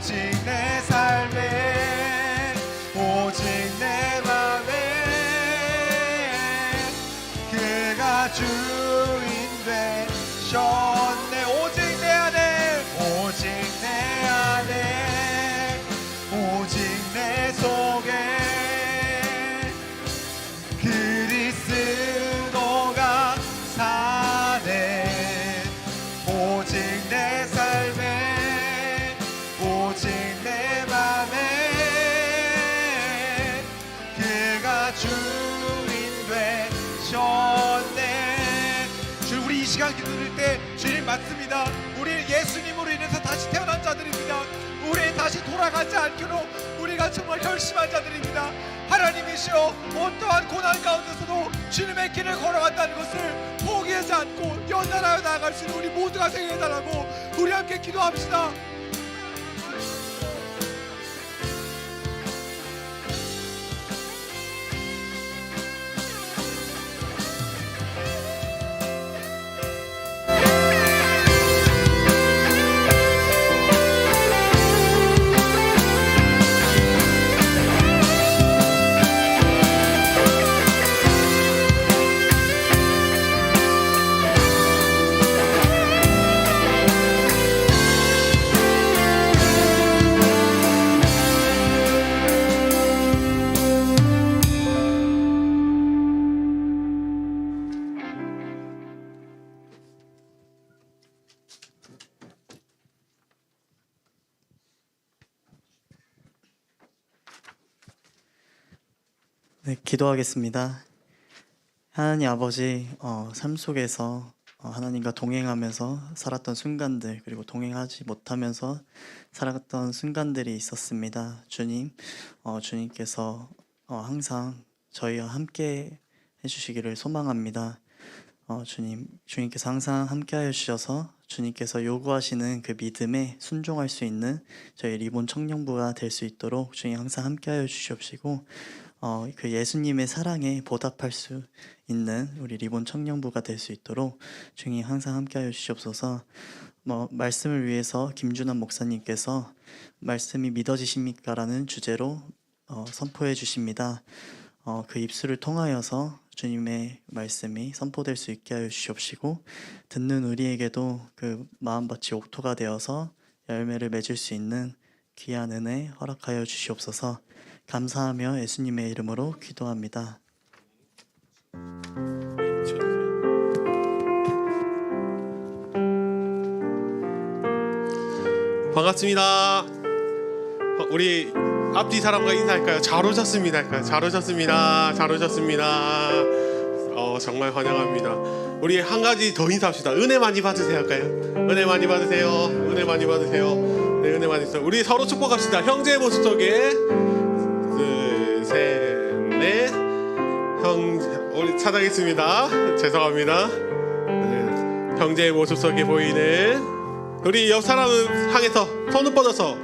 오직 내 삶에 오직 내 맘에 그가 주인 되셨네. 오직 내 안에 오직 내 안에 오직 내 속에 그리스도가 사네. 오직 내 삶에 오직 내 맘에 그가 주인 되셨네. 주, 우리 이 시간 기도드릴 때 주님 맞습니다. 우리 예수님으로 인해서 다시 태어난 자들입니다. 우리 다시 돌아가지 않기로 우리가 정말 결심한 자들입니다. 하나님이시여, 어떠한 고난 가운데서도 주님의 길을 걸어간다는 것을 포기하지 않고 연단하여 나아갈 수 있는 우리 모두가 되게 해달라고 우리 함께 기도합시다. 네, 기도하겠습니다. 하나님 아버지, 삶 속에서 하나님과 동행하면서 살았던 순간들, 그리고 동행하지 못하면서 살았던 순간들이 있었습니다. 주님, 주님께서 항상 저희와 함께 해주시기를 소망합니다. 주님께서 항상 함께하여 주셔서 주님께서 요구하시는 그 믿음에 순종할 수 있는 저희 리본 청년부가 될 수 있도록 주님 항상 함께하여 주시옵시고, 그 예수님의 사랑에 보답할 수 있는 우리 리본 청년부가 될 수 있도록 주님 항상 함께하여 주시옵소서. 말씀을 위해서 김준환 목사님께서 말씀이 믿어지십니까? 라는 주제로 선포해 주십니다. 그 입술을 통하여서 주님의 말씀이 선포될 수 있게 하여 주시옵시고, 듣는 우리에게도 그 마음밭이 옥토가 되어서 열매를 맺을 수 있는 귀한 은혜 허락하여 주시옵소서. 감사하며 예수님의 이름으로 기도합니다. 반갑습니다. 우리 앞뒤 사람과 인사할까요? 잘 오셨습니다 할까요? 잘 오셨습니다. 잘 오셨습니다. 정말 환영합니다. 우리 한 가지 더 인사합시다. 은혜 많이 받으세요 할까요? 은혜 많이 받으세요. 은혜 많이 받으세요. 네, 은혜 많이 받으세요. 우리 서로 축복합시다. 형제의 모습 속에 둘, 셋, 넷. 우리 찾아겠습니다. 죄송합니다. 네, 형제의 모습 속에 보이는 우리 옆 사람을 향해서 손을 뻗어서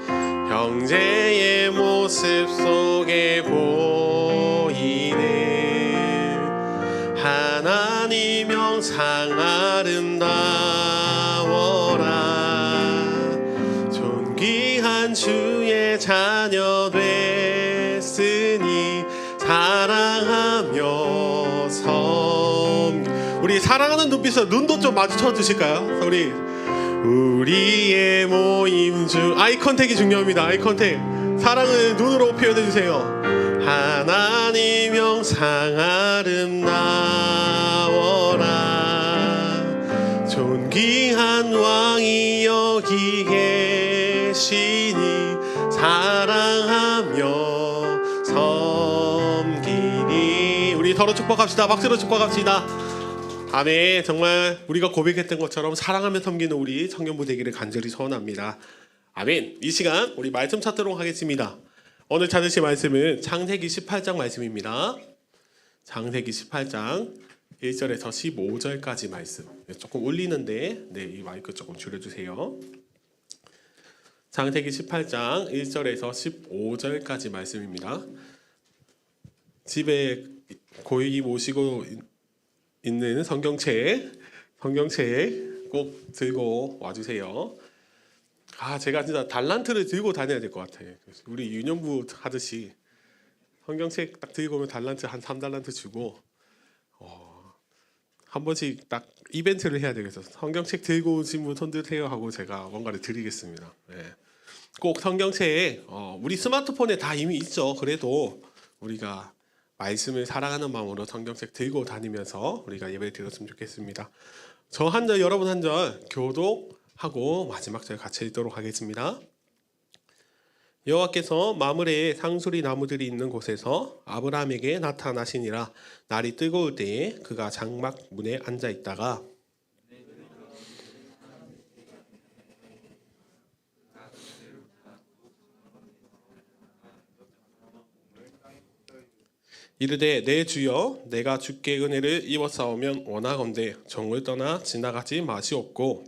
형제의 모습 속에 보이는 하나님 영상 아름다워라. 존귀한 주의 자녀 됐으니 사랑하며 우리 사랑하는 눈빛으로 눈도 좀 마주쳐 주실까요? 우리의 모임 중 아이 컨택이 중요합니다. 아이 컨택. 사랑을 눈으로 표현해 주세요. 하나님 영상 아름다워라. 존귀한 왕이 여기 계시니 사랑하며 섬기니. 우리 서로 축복합시다. 박수로 축복합시다. 아멘. 정말 우리가 고백했던 것처럼 사랑하며 섬기는 우리 청년부 되기를 간절히 소원합니다. 아멘. 이 시간 우리 말씀 찾도록 하겠습니다. 오늘 찾으실 말씀은 창세기 18장 말씀입니다. 창세기 18장 1절에서 15절까지 말씀. 조금 울리는데 이 마이크 조금 줄여주세요. 창세기 18장 1절에서 15절까지 말씀입니다. 집에 고객이 모시고 있는 성경책 꼭 들고 와주세요. 제가 진짜 달란트를 들고 다녀야 될 것 같아요. 우리 유년부 하듯이 성경책 딱 들고 오면 달란트 한 3달란트 주고 한 번씩 딱 이벤트를 해야 되겠어요. 성경책 들고 오신 분 손 드세요 하고 제가 뭔가를 드리겠습니다. 네. 꼭 성경책에 우리 스마트폰에 다 이미 있죠. 그래도 우리가 말씀을 사랑하는 마음으로 성경책 들고 다니면서 우리가 예배를 드렸으면 좋겠습니다. 저 한 절 여러분 한 절 교독하고 마지막 절 같이 읽도록 하겠습니다. 여호와께서 마므레에 상수리 나무들이 있는 곳에서 아브라함에게 나타나시니라. 날이 뜨거울 때에 그가 장막 문에 앉아 있다가 이르되 내 주여 내가 주께 은혜를 입었사오면 원하건대 종을 떠나 지나가지 마시옵고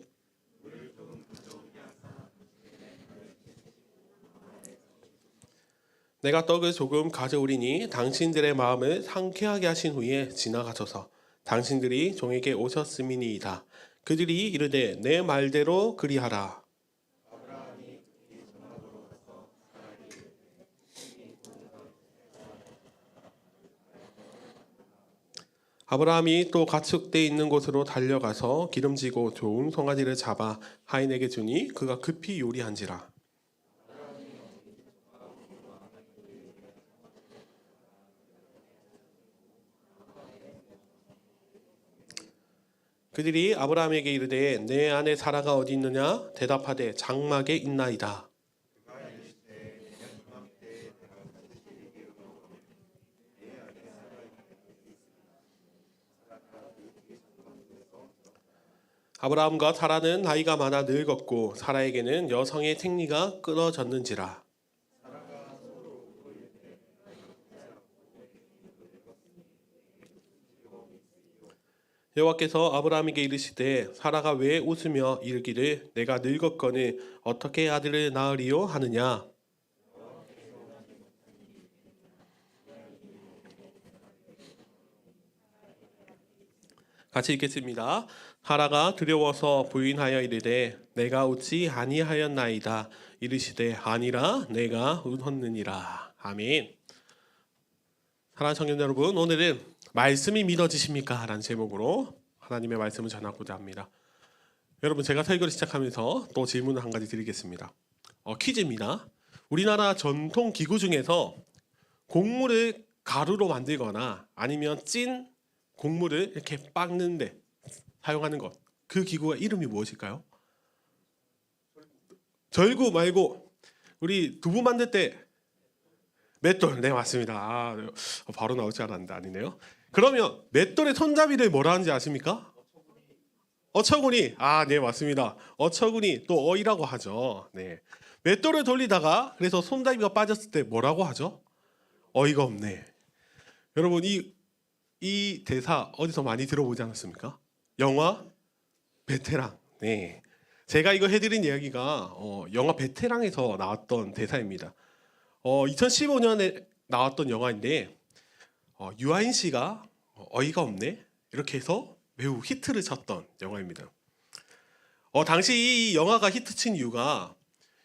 내가 떡을 조금 가져오리니 당신들의 마음을 상쾌하게 하신 후에 지나가셔서 당신들이 종에게 오셨음이니이다. 그들이 이르되 내 말대로 그리하라. 아브라함이 또 가축대 있는 곳으로 달려가서 기름지고 좋은 송아지를 잡아 하인에게 주니 그가 급히 요리한지라. 그들이 아브라함에게 이르되 내 아내 사라가 어디 있느냐? 대답하되 장막에 있나이다. 아브라함과 사라는 나이가 많아 늙었고 사라에게는 여성의 생리가 끊어졌는지라. 여호와께서 아브라함에게 이르시되 사라가 왜 웃으며 이르기를 내가 늙었거늘 어떻게 아들을 낳으리요 하느냐. 같이 읽겠습니다. 사라가 두려워서 부인하여 이르되 내가 웃지 아니하였나이다. 이르시되 아니라 내가 웃었느니라. 아멘. 사랑하는 청년 여러분, 오늘은 말씀이 믿어지십니까? 라는 제목으로 하나님의 말씀을 전하고자 합니다. 여러분, 제가 설교를 시작하면서 또 질문을 한 가지 드리겠습니다. 퀴즈입니다. 우리나라 전통 기구 중에서 곡물을 가루로 만들거나 아니면 찐 곡물을 이렇게 빻는데 사용하는 것, 그 기구가 이름이 무엇일까요? 절구 말고 우리 두부 만들 때 맷돌. 네, 맞습니다. 바로 나올 줄 알았는데 아니네요. 그러면 맷돌의 손잡이를 뭐라 하는지 아십니까? 어처구니. 네, 맞습니다. 어처구니, 또 어이라고 하죠. 네. 맷돌을 돌리다가 그래서 손잡이가 빠졌을 때 뭐라고 하죠? 어이가 없네. 여러분, 이 대사 어디서 많이 들어보지 않았습니까? 영화 베테랑. 네, 제가 이거 해드린 이야기가 영화 베테랑에서 나왔던 대사입니다. 2015년에 나왔던 영화인데 유아인 씨가 어이가 없네 이렇게 해서 매우 히트를 쳤던 영화입니다. 당시 이 영화가 히트친 이유가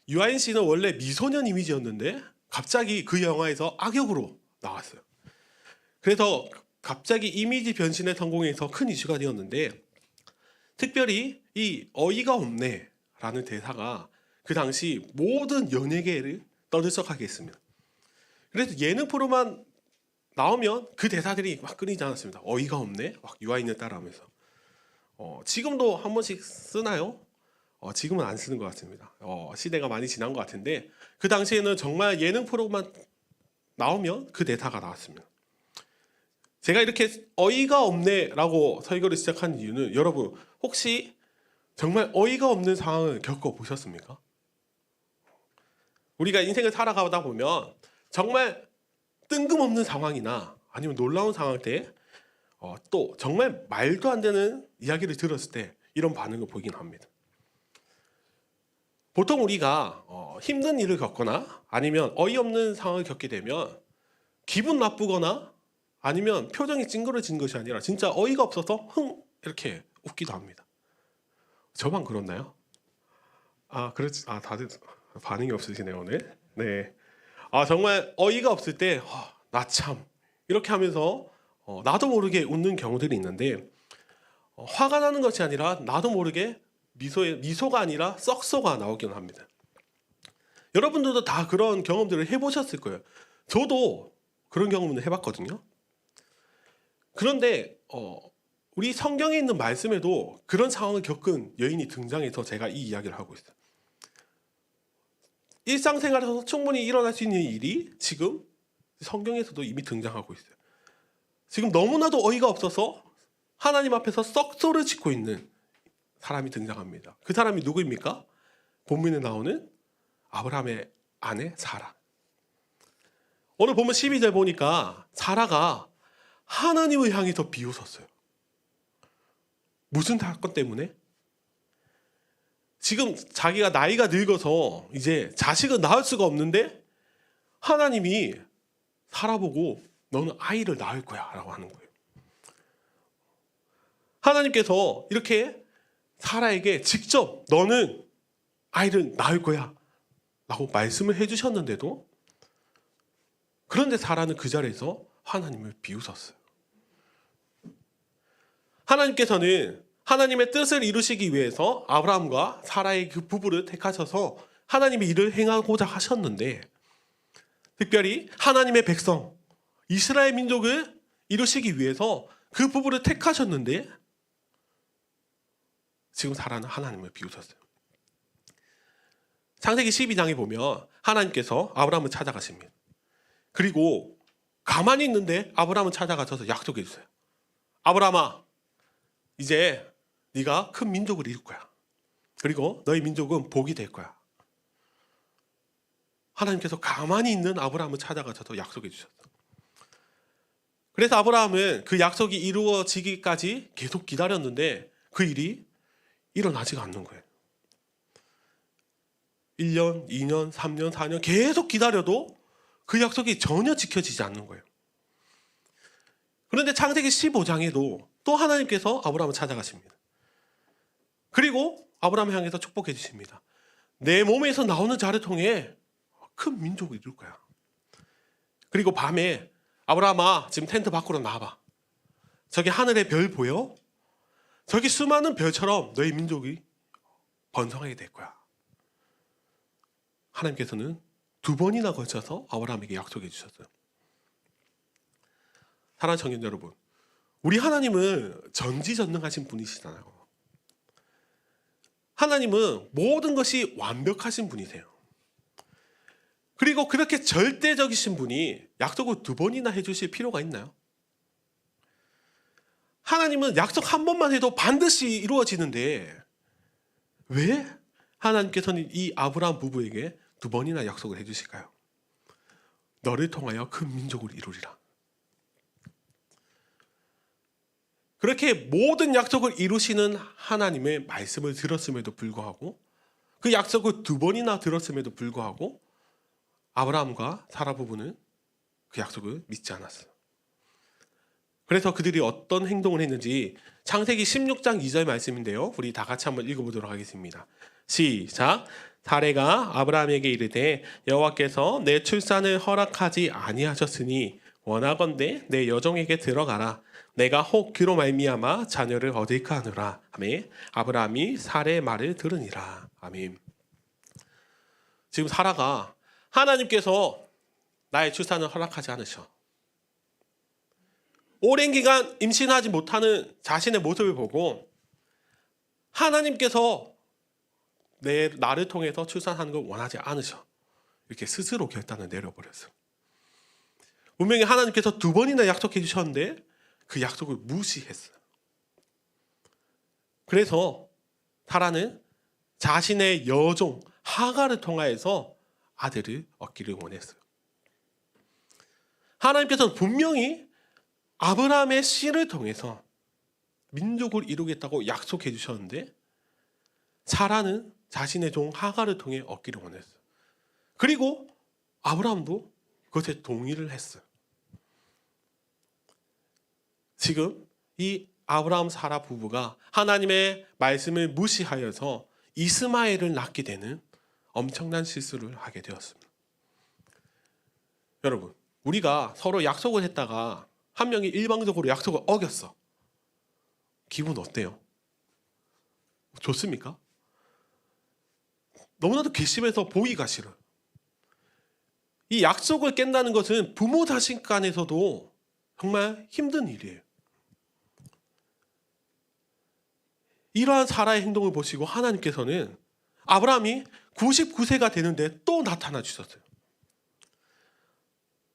유아인 씨는 원래 미소년 이미지였는데 갑자기 그 영화에서 악역으로 나왔어요. 그래서 갑자기 이미지 변신에 성공해서 큰 이슈가 되었는데, 특별히 이 어이가 없네 라는 대사가 그 당시 모든 연예계를 떠들썩하게 했습니다. 그래서 예능 프로만 나오면 그 대사들이 막 끊이지 않았습니다. 어이가 없네, 막 유아인을 따라하면서. 지금도 한 번씩 쓰나요? 지금은 안 쓰는 것 같습니다. 시대가 많이 지난 것 같은데 그 당시에는 정말 예능 프로만 나오면 그 대사가 나왔습니다. 제가 이렇게 어이가 없네 라고 설교를 시작한 이유는, 여러분 혹시 정말 어이가 없는 상황을 겪어보셨습니까? 우리가 인생을 살아가다 보면 정말 뜬금없는 상황이나 아니면 놀라운 상황 때 또 정말 말도 안 되는 이야기를 들었을 때 이런 반응을 보이긴 합니다. 보통 우리가 힘든 일을 겪거나 아니면 어이없는 상황을 겪게 되면 기분 나쁘거나 아니면 표정이 찡그러진 것이 아니라 진짜 어이가 없어서 흥 이렇게 웃기도 합니다. 저만 그렇나요? 그렇지. 다들 반응이 없으시네요, 오늘. 네. 정말 어이가 없을 때, 나 참. 이렇게 하면서 나도 모르게 웃는 경우들이 있는데, 화가 나는 것이 아니라 나도 모르게 미소가 아니라 썩소가 나오기는 합니다. 여러분들도 다 그런 경험들을 해보셨을 거예요. 저도 그런 경험을 해봤거든요. 그런데 우리 성경에 있는 말씀에도 그런 상황을 겪은 여인이 등장해서 제가 이 이야기를 하고 있어요. 일상생활에서 충분히 일어날 수 있는 일이 지금 성경에서도 이미 등장하고 있어요. 지금 너무나도 어이가 없어서 하나님 앞에서 썩소를 짓고 있는 사람이 등장합니다. 그 사람이 누구입니까? 본문에 나오는 아브라함의 아내 사라. 오늘 보면 12절 보니까 사라가 하나님을 향해서 비웃었어요. 무슨 사건 때문에? 지금 자기가 나이가 늙어서 이제 자식을 낳을 수가 없는데 하나님이 사라 보고 너는 아이를 낳을 거야 라고 하는 거예요. 하나님께서 이렇게 사라에게 직접 너는 아이를 낳을 거야 라고 말씀을 해주셨는데도, 그런데 사라는 그 자리에서 하나님을 비웃었어요. 하나님께서는 하나님의 뜻을 이루시기 위해서 아브라함과 사라의 그 부부를 택하셔서 하나님의 일을 행하고자 하셨는데, 특별히 하나님의 백성 이스라엘 민족을 이루시기 위해서 그 부부를 택하셨는데 지금 사라는 하나님을 비웃었어요. 창세기 12장에 보면 하나님께서 아브라함을 찾아가십니다. 그리고 가만히 있는데 아브라함을 찾아가셔서 약속해 주세요. 아브라함아, 이제 네가 큰 민족을 이룰 거야. 그리고 너희 민족은 복이 될 거야. 하나님께서 가만히 있는 아브라함을 찾아가셔서 약속해 주셨어요. 그래서 아브라함은 그 약속이 이루어지기까지 계속 기다렸는데 그 일이 일어나지가 않는 거예요. 1년, 2년, 3년, 4년 계속 기다려도 그 약속이 전혀 지켜지지 않는 거예요. 그런데 창세기 15장에도 또 하나님께서 아브라함을 찾아가십니다. 그리고 아브라함을 향해서 축복해 주십니다. 내 몸에서 나오는 자를 통해 큰 민족을 이룰 거야. 그리고 밤에 아브라함아, 지금 텐트 밖으로 나와봐. 저기 하늘의 별 보여? 저기 수많은 별처럼 너희 민족이 번성하게 될 거야. 하나님께서는 2번이나 걸쳐서 아브라함에게 약속해 주셨어요. 사랑하는 청년 여러분, 우리 하나님은 전지전능하신 분이시잖아요. 하나님은 모든 것이 완벽하신 분이세요. 그리고 그렇게 절대적이신 분이 약속을 2번이나 해주실 필요가 있나요? 하나님은 약속 한 번만 해도 반드시 이루어지는데 왜 하나님께서는 이 아브라함 부부에게 2번이나 약속을 해주실까요? 너를 통하여 큰 민족을 이루리라. 그렇게 모든 약속을 이루시는 하나님의 말씀을 들었음에도 불구하고, 그 약속을 2번이나 들었음에도 불구하고 아브라함과 사라 부부는 그 약속을 믿지 않았어요. 그래서 그들이 어떤 행동을 했는지 창세기 16장 2절 말씀인데요, 우리 다 같이 한번 읽어보도록 하겠습니다. 시작. 사레가 아브라함에게 이르되 여호와께서 내 출산을 허락하지 아니하셨으니 원하건대 내 여종에게 들어가라. 내가 혹 그로 말미암아 자녀를 얻을까 하노라. 아멘. 아브라함이 사레의 말을 들으니라. 아멘. 지금 사라가 하나님께서 나의 출산을 허락하지 않으셔. 오랜 기간 임신하지 못하는 자신의 모습을 보고 하나님께서 나를 통해서 출산하는 걸 원하지 않으셔. 이렇게 스스로 결단을 내려버렸어요. 분명히 하나님께서 2번이나 약속해 주셨는데 그 약속을 무시했어요. 그래서 사라는 자신의 여종 하가를 통하여서 아들을 얻기를 원했어요. 하나님께서는 분명히 아브라함의 씨를 통해서 민족을 이루겠다고 약속해 주셨는데 사라는 자신의 종 하가를 통해 얻기를 원했어요. 그리고 아브라함도 그것에 동의를 했어요. 지금 이 아브라함 사라 부부가 하나님의 말씀을 무시하여서 이스마엘을 낳게 되는 엄청난 실수를 하게 되었습니다. 여러분, 우리가 서로 약속을 했다가 한 명이 일방적으로 약속을 어겼어. 기분 어때요? 좋습니까? 너무나도 괘씸해서 보기가 싫어요. 이 약속을 깬다는 것은 부모 자식 간에서도 정말 힘든 일이에요. 이러한 사라의 행동을 보시고 하나님께서는 아브라함이 99세가 되는데 또 나타나 주셨어요.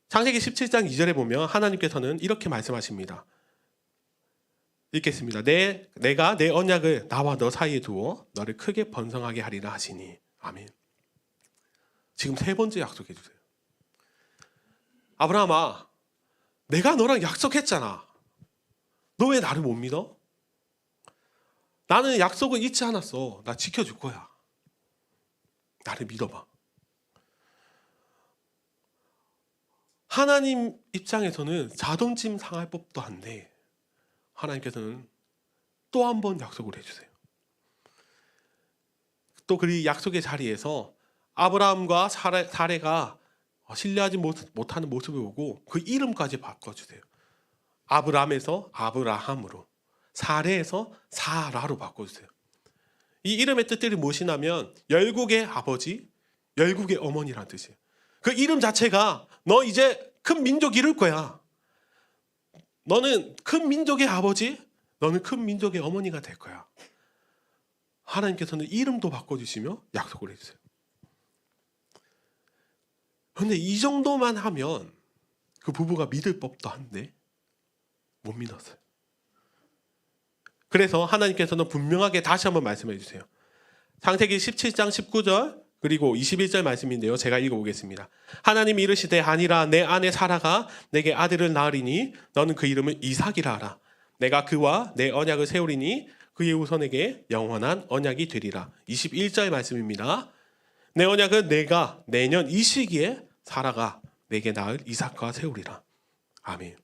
창세기 17장 2절에 보면 하나님께서는 이렇게 말씀하십니다. 읽겠습니다. 내가 내 언약을 나와 너 사이에 두어 너를 크게 번성하게 하리라 하시니. 아멘. 지금 세 번째 약속해 주세요. 아브라함아, 내가 너랑 약속했잖아. 너 왜 나를 못 믿어? 나는 약속을 잊지 않았어. 나 지켜줄 거야. 나를 믿어봐. 하나님 입장에서는 자존심 상할 법도 한데 하나님께서는 또 한 번 약속을 해주세요. 또 그 약속의 자리에서 아브라함과 사레가 신뢰하지 못하는 모습을 보고 그 이름까지 바꿔주세요. 아브람에서 아브라함으로, 사레에서 사라로 바꿔주세요. 이 이름의 뜻들이 무엇이냐면 열국의 아버지, 열국의 어머니라는 뜻이에요. 그 이름 자체가 너 이제 큰 민족 이룰 거야. 너는 큰 민족의 아버지, 너는 큰 민족의 어머니가 될 거야. 하나님께서는 이름도 바꿔주시며 약속을 해주세요. 그런데 이 정도만 하면 그 부부가 믿을 법도 한데 못 믿었어요. 그래서 하나님께서는 분명하게 다시 한번 말씀해 주세요. 창세기 17장 19절 그리고 21절 말씀인데요. 제가 읽어보겠습니다. 하나님이 이르시되 아니라 내 아내 사라가 내게 아들을 낳으리니 너는 그 이름을 이삭이라 하라. 내가 그와 내 언약을 세우리니 그의 후손에게 영원한 언약이 되리라. 21절 말씀입니다. 내 언약은 내가 내년 이 시기에 사라가 내게 낳을 이삭과 세우리라. 아멘.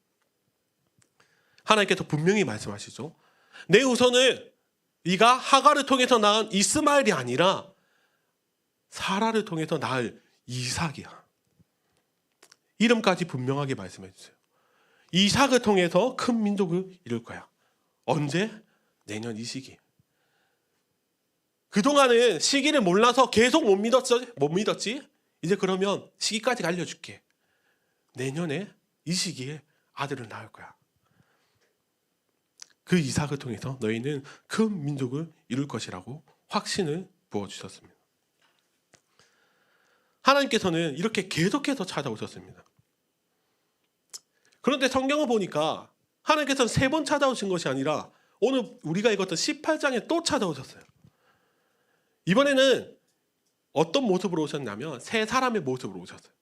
하나님께서 분명히 말씀하시죠. 내 후손은 네가 하가를 통해서 낳은 이스마엘이 아니라 사라를 통해서 낳을 이삭이야. 이름까지 분명하게 말씀해 주세요. 이삭을 통해서 큰 민족을 이룰 거야. 언제? 내년 이 시기. 그동안은 시기를 몰라서 계속 못 믿었지? 이제 그러면 시기까지 알려줄게. 내년에 이 시기에 아들을 낳을 거야. 그 이삭을 통해서 너희는 큰 민족을 이룰 것이라고 확신을 부어주셨습니다. 하나님께서는 이렇게 계속해서 찾아오셨습니다. 그런데 성경을 보니까 하나님께서는 3번 찾아오신 것이 아니라 오늘 우리가 읽었던 18장에 또 찾아오셨어요. 이번에는 어떤 모습으로 오셨냐면 세 사람의 모습으로 오셨어요.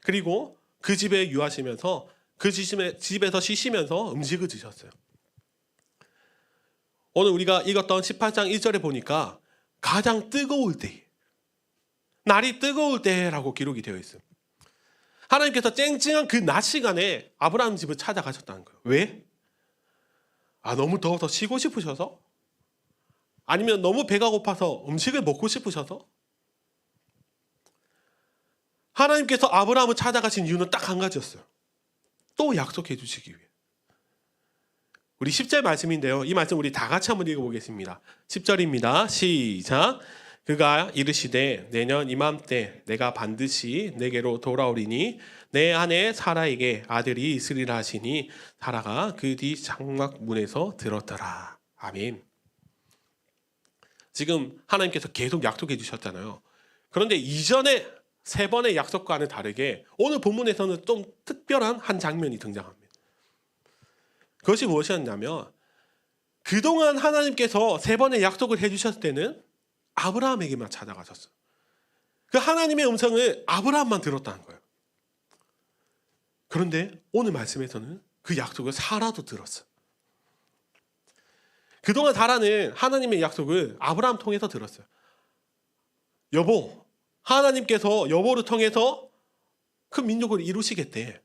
그리고 그 집에 유하시면서 그 집에서 쉬시면서 음식을 드셨어요. 오늘 우리가 읽었던 18장 1절에 보니까 가장 뜨거울 때, 날이 뜨거울 때라고 기록이 되어 있어요. 하나님께서 쨍쨍한 그 낮 시간에 아브라함 집을 찾아가셨다는 거예요. 왜? 너무 더워서 쉬고 싶으셔서? 아니면 너무 배가 고파서 음식을 먹고 싶으셔서? 하나님께서 아브라함을 찾아가신 이유는 딱 한 가지였어요. 또 약속해 주시기 위해. 우리 10절 말씀인데요. 이 말씀 우리 다 같이 한번 읽어보겠습니다. 10절입니다. 시작. 그가 이르시되 내년 이맘때 내가 반드시 내게로 돌아오리니 내 아내 사라에게 아들이 있으리라 하시니 사라가 그 뒤 장막 문에서 들었더라. 아멘. 지금 하나님께서 계속 약속해 주셨잖아요. 그런데 이전에 3번의 약속과는 다르게 오늘 본문에서는 좀 특별한 한 장면이 등장합니다. 그것이 무엇이었냐면 그동안 하나님께서 3번의 약속을 해주셨을 때는 아브라함에게만 찾아가셨어요. 그 하나님의 음성을 아브라함만 들었다는 거예요. 그런데 오늘 말씀에서는 그 약속을 사라도 들었어요. 그동안 사라는 하나님의 약속을 아브라함 통해서 들었어요. 여보, 하나님께서 여보를 통해서 큰 민족을 이루시겠대.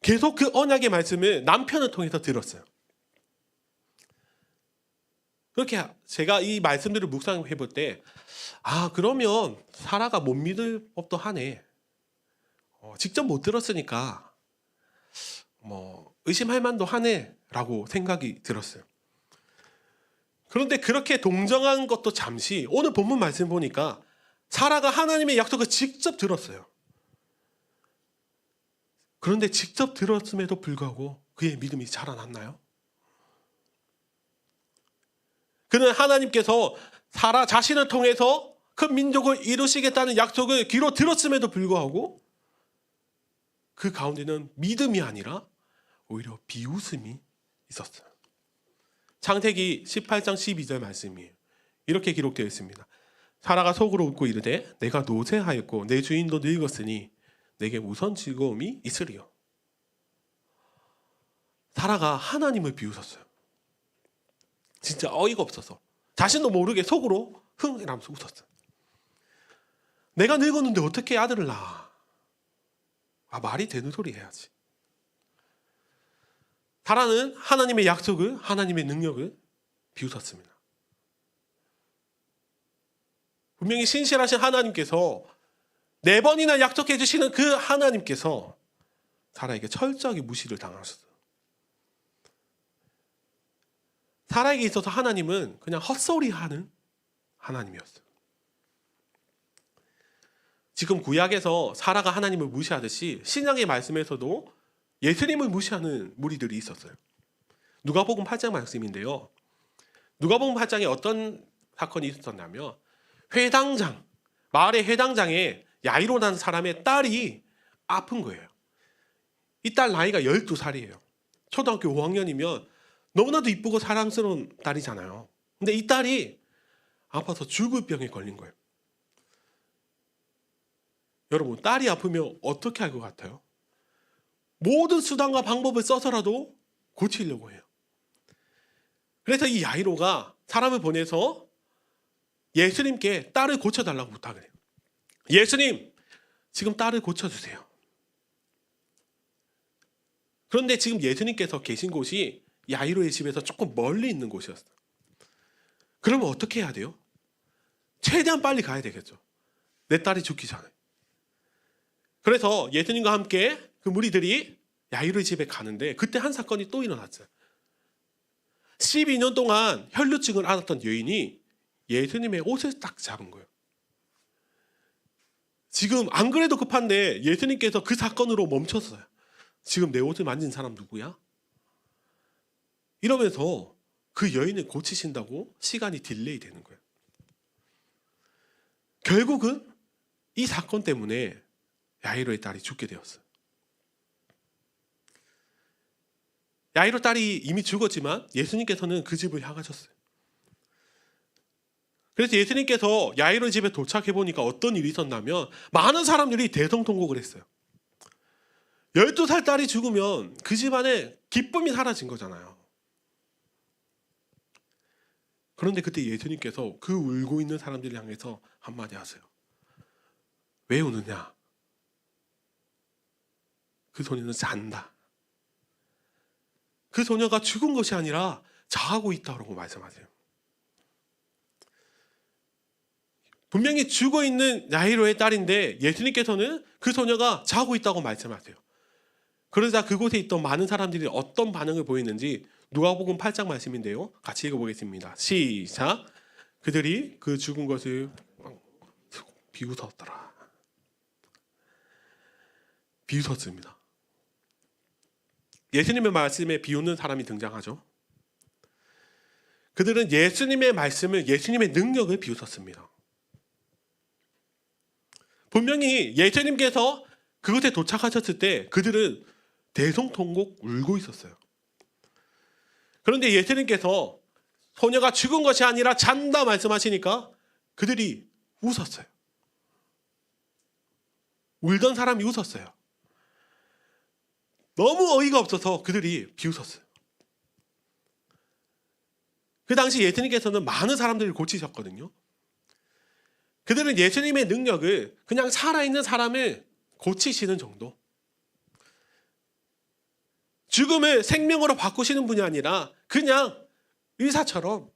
계속 그 언약의 말씀을 남편을 통해서 들었어요. 그렇게 제가 이 말씀들을 묵상해 볼 때, 그러면 사라가 못 믿을 법도 하네. 직접 못 들었으니까 의심할 만도 하네라고 생각이 들었어요. 그런데 그렇게 동정한 것도 잠시, 오늘 본문 말씀 보니까 사라가 하나님의 약속을 직접 들었어요. 그런데 직접 들었음에도 불구하고 그의 믿음이 자라났나요? 그는 하나님께서 사라 자신을 통해서 큰 민족을 이루시겠다는 약속을 귀로 들었음에도 불구하고 그 가운데는 믿음이 아니라 오히려 비웃음이 있었어요. 창세기 18장 12절 말씀이에요. 이렇게 기록되어 있습니다. 사라가 속으로 웃고 이르되 내가 노쇠하였고 내 주인도 늙었으니 내게 무슨 즐거움이 있으리요. 사라가 하나님을 비웃었어요. 진짜 어이가 없어서 자신도 모르게 속으로 흥 이러면서 웃었어요. 내가 늙었는데 어떻게 아들을 낳아? 말이 되는 소리 해야지. 사라는 하나님의 약속을, 하나님의 능력을 비웃었습니다. 분명히 신실하신 하나님께서 4번이나 약속해 주시는 그 하나님께서 사라에게 철저하게 무시를 당하셨어요. 사라에게 있어서 하나님은 그냥 헛소리하는 하나님이었어요. 지금 구약에서 사라가 하나님을 무시하듯이 신약의 말씀에서도 예수님을 무시하는 무리들이 있었어요. 누가복음 8장 말씀인데요. 누가복음 8장에 어떤 사건이 있었냐면 회당장, 마을의 회당장에 야이로라는 사람의 딸이 아픈 거예요. 이 딸 나이가 12살이에요. 초등학교 5학년이면 너무나도 이쁘고 사랑스러운 딸이잖아요. 근데 이 딸이 아파서 죽을 병에 걸린 거예요. 여러분, 딸이 아프면 어떻게 할 것 같아요? 모든 수단과 방법을 써서라도 고치려고 해요. 그래서 이 야이로가 사람을 보내서 예수님께 딸을 고쳐달라고 부탁을 해요. 예수님, 지금 딸을 고쳐주세요. 그런데 지금 예수님께서 계신 곳이 야이로의 집에서 조금 멀리 있는 곳이었어요. 그러면 어떻게 해야 돼요? 최대한 빨리 가야 되겠죠. 내 딸이 죽기 전에. 그래서 예수님과 함께 그 무리들이 야이로의 집에 가는데 그때 한 사건이 또 일어났어요. 12년 동안 혈루증을 앓았던 여인이 예수님의 옷을 딱 잡은 거예요. 지금 안 그래도 급한데 예수님께서 그 사건으로 멈췄어요. 지금 내 옷을 만진 사람 누구야? 이러면서 그 여인을 고치신다고 시간이 딜레이 되는 거예요. 결국은 이 사건 때문에 야이로의 딸이 죽게 되었어요. 야이로 딸이 이미 죽었지만 예수님께서는 그 집을 향하셨어요. 그래서 예수님께서 야이로 집에 도착해 보니까 어떤 일이 있었냐면 많은 사람들이 대성통곡을 했어요. 12살 딸이 죽으면 그 집안에 기쁨이 사라진 거잖아요. 그런데 그때 예수님께서 그 울고 있는 사람들을 향해서 한마디 하세요. 왜 우느냐? 그 소녀는 잔다. 그 소녀가 죽은 것이 아니라 자고 있다고 말씀하세요. 분명히 죽어 있는 야이로의 딸인데 예수님께서는 그 소녀가 자고 있다고 말씀하세요. 그러자 그곳에 있던 많은 사람들이 어떤 반응을 보이는지 누가복음 8장 말씀인데요. 같이 읽어보겠습니다. 시작. 그들이 그 죽은 것을 비웃었더라. 비웃었습니다. 예수님의 말씀에 비웃는 사람이 등장하죠. 그들은 예수님의 말씀을, 예수님의 능력을 비웃었습니다. 분명히 예수님께서 그곳에 도착하셨을 때 그들은 대성통곡 울고 있었어요. 그런데 예수님께서 소녀가 죽은 것이 아니라 잔다 말씀하시니까 그들이 웃었어요. 울던 사람이 웃었어요. 너무 어이가 없어서 그들이 비웃었어요. 그 당시 예수님께서는 많은 사람들을 고치셨거든요. 그들은 예수님의 능력을 그냥 살아있는 사람을 고치시는 정도, 죽음을 생명으로 바꾸시는 분이 아니라 그냥 의사처럼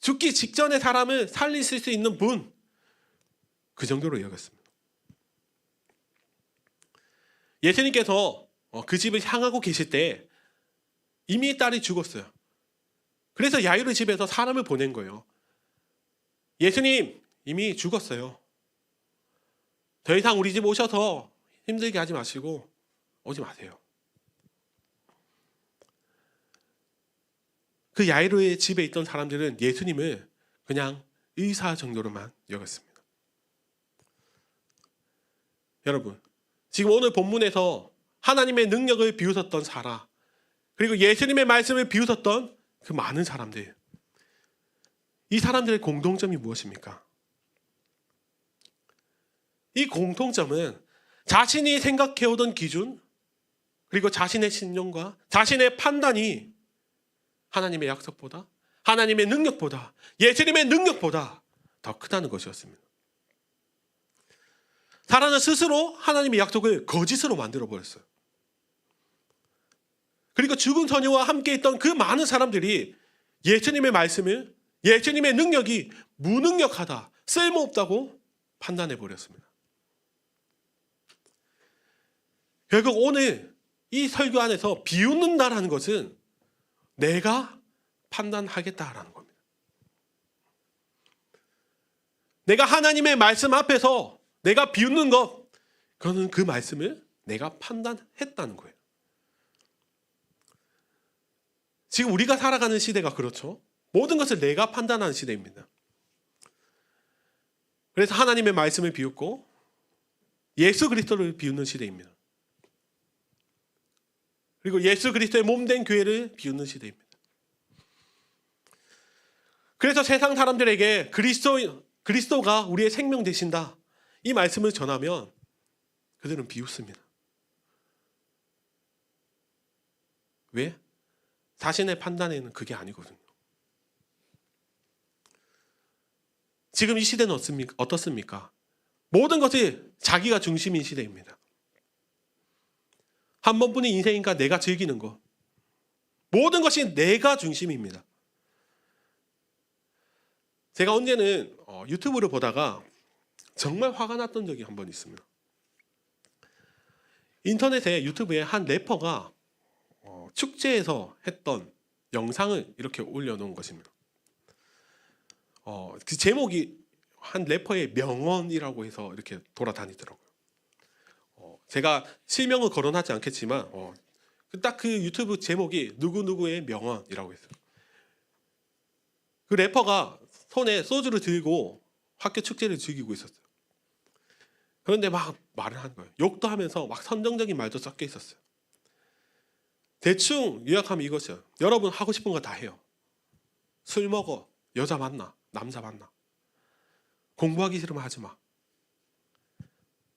죽기 직전에 사람을 살리실 수 있는 분, 그 정도로 여겼습니다. 예수님께서 그 집을 향하고 계실 때 이미 딸이 죽었어요. 그래서 야이로 집에서 사람을 보낸 거예요. 예수님, 이미 죽었어요. 더 이상 우리 집 오셔서 힘들게 하지 마시고 오지 마세요. 그 야이로의 집에 있던 사람들은 예수님을 그냥 의사 정도로만 여겼습니다. 여러분, 지금 오늘 본문에서 하나님의 능력을 비웃었던 사라, 그리고 예수님의 말씀을 비웃었던 그 많은 사람들, 이 사람들의 공통점이 무엇입니까? 이 공통점은 자신이 생각해오던 기준, 그리고 자신의 신념과 자신의 판단이 하나님의 약속보다, 하나님의 능력보다, 예수님의 능력보다 더 크다는 것이었습니다. 사라는 스스로 하나님의 약속을 거짓으로 만들어버렸어요. 그리고 죽은 처녀와 함께 있던 그 많은 사람들이 예수님의 말씀을, 예수님의 능력이 무능력하다, 쓸모없다고 판단해버렸습니다. 결국 오늘 이 설교 안에서 비웃는다라는 것은 내가 판단하겠다라는 겁니다. 내가 하나님의 말씀 앞에서 내가 비웃는 것, 그거는 그 말씀을 내가 판단했다는 거예요. 지금 우리가 살아가는 시대가 그렇죠. 모든 것을 내가 판단하는 시대입니다. 그래서 하나님의 말씀을 비웃고 예수 그리스도를 비웃는 시대입니다. 그리고 예수 그리스도의 몸된 교회를 비웃는 시대입니다. 그래서 세상 사람들에게 그리스도가 우리의 생명 되신다, 이 말씀을 전하면 그들은 비웃습니다. 왜? 자신의 판단에는 그게 아니거든요. 지금 이 시대는 어떻습니까? 모든 것이 자기가 중심인 시대입니다. 한 번뿐인 인생이니까 내가 즐기는 것, 모든 것이 내가 중심입니다. 제가 언제는 유튜브를 보다가 정말 화가 났던 적이 한 번 있습니다. 인터넷에, 유튜브에 한 래퍼가 축제에서 했던 영상을 이렇게 올려놓은 것입니다. 그 제목이 한 래퍼의 명언이라고 해서 이렇게 돌아다니더라고요. 제가 실명을 거론하지 않겠지만 딱 그 유튜브 제목이 누구누구의 명언이라고 했어요. 그 래퍼가 손에 소주를 들고 학교 축제를 즐기고 있었어요. 그런데 막 말을 하는 거예요. 욕도 하면서 막 선정적인 말도 섞여 있었어요. 대충 요약하면 이것이요. 여러분 하고 싶은 거 다 해요. 술 먹어, 여자 만나, 남자 만나. 공부하기 싫으면 하지 마.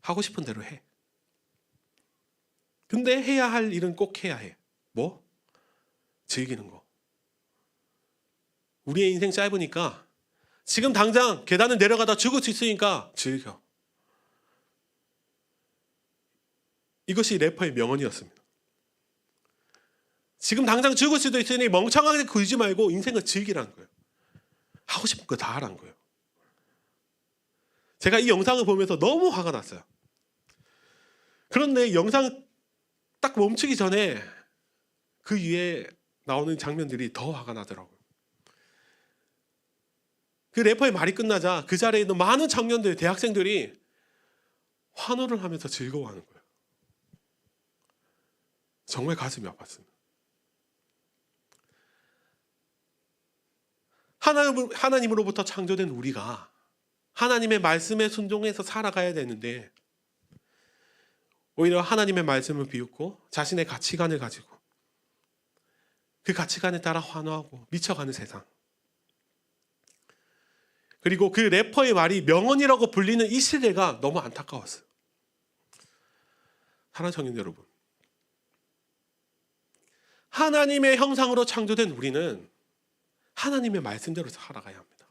하고 싶은 대로 해. 근데 해야 할 일은 꼭 해야 해. 뭐? 즐기는 거. 우리의 인생 짧으니까 지금 당장 계단을 내려가다 죽을 수 있으니까 즐겨. 이것이 래퍼의 명언이었습니다. 지금 당장 죽을 수도 있으니 멍청하게 굴지 말고 인생을 즐기라는 거예요. 하고 싶은 거 다 하라는 거예요. 제가 이 영상을 보면서 너무 화가 났어요. 그런데 영상 딱 멈추기 전에 그 위에 나오는 장면들이 더 화가 나더라고요. 그 래퍼의 말이 끝나자 그 자리에 있는 많은 청년들, 대학생들이 환호를 하면서 즐거워하는 거예요. 정말 가슴이 아팠습니다. 하나님으로부터 창조된 우리가 하나님의 말씀에 순종해서 살아가야 되는데 오히려 하나님의 말씀을 비웃고 자신의 가치관을 가지고 그 가치관에 따라 환호하고 미쳐가는 세상. 그리고 그 래퍼의 말이 명언이라고 불리는 이 시대가 너무 안타까웠어요. 사랑하는 청년 여러분, 하나님의 형상으로 창조된 우리는 하나님의 말씀대로 살아가야 합니다.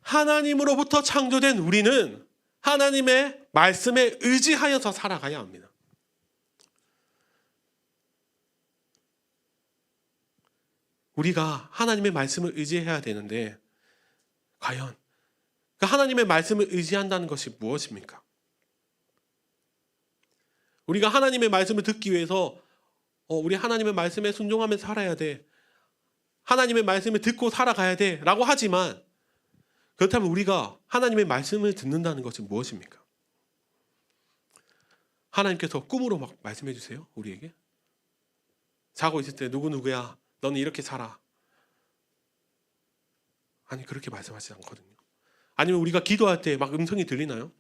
하나님으로부터 창조된 우리는 하나님의 말씀에 의지하여서 살아가야 합니다. 우리가 하나님의 말씀을 의지해야 되는데 과연 그 하나님의 말씀을 의지한다는 것이 무엇입니까? 우리가 하나님의 말씀을 듣기 위해서 우리 하나님의 말씀에 순종하며 살아야 돼. 하나님의 말씀을 듣고 살아가야 돼 라고 하지만 그렇다면 우리가 하나님의 말씀을 듣는다는 것이 무엇입니까? 하나님께서 꿈으로 막 말씀해 주세요. 우리에게. 자고 있을 때 누구누구야 너는 이렇게 살아. 아니 그렇게 말씀하시지 않거든요. 아니면 우리가 기도할 때 막 음성이 들리나요?